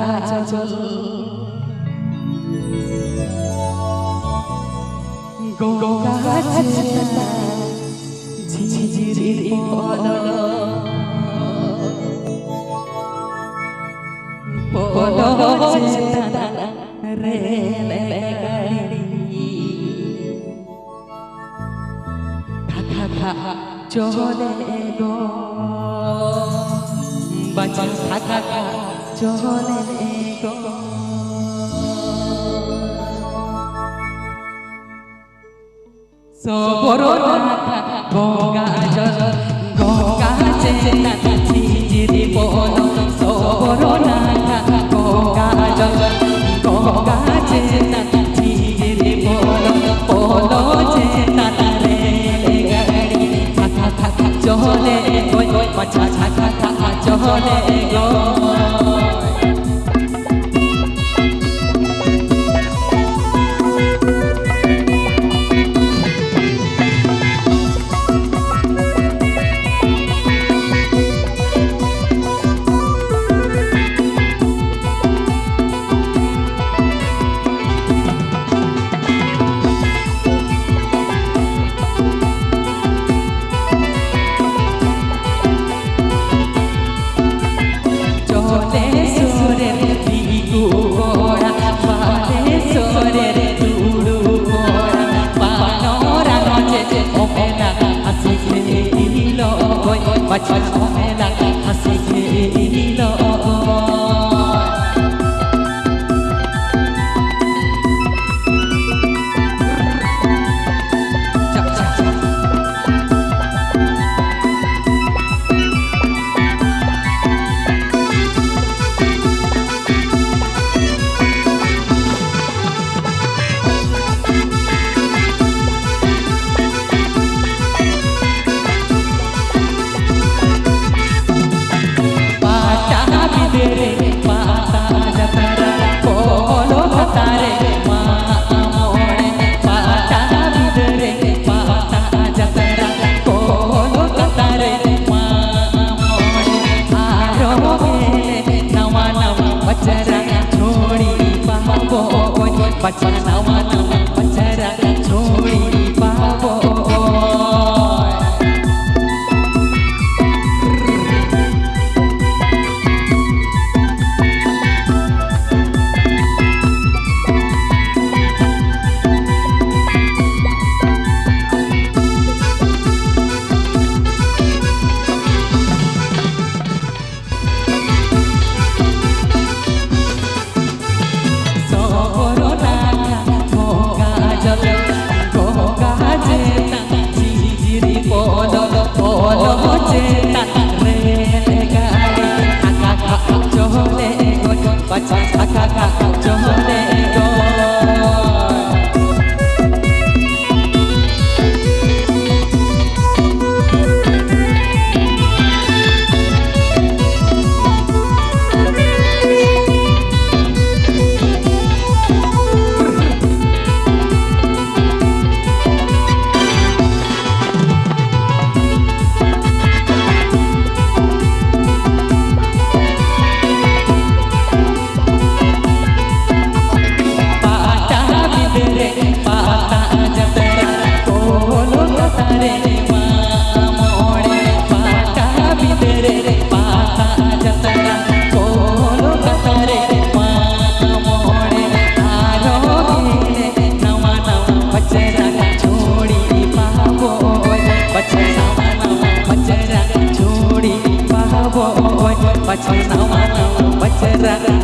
কাজল গঙ্গা চেতনা ঝিঝিরি পলো চেতনা রেলগাড়ি থাকা চলে গো বাঁচি থাকা চলে গো সবরনা গঙ্গা জল গঙ্গা চেতনা ঝিঝিরি পলো সবরনা গঙ্গা জল গঙ্গা চেতনা ঝিঝিরি পলো পলো চেতনা রেলগাড়ি থাকা থাকা চলে গো বাঁচা থাকা থাকা চলে গো बचपन में लगा हंसी खेलो बचपन नवा नवा बचरा छोड़ी पावो बचपन नवा नवा बचरा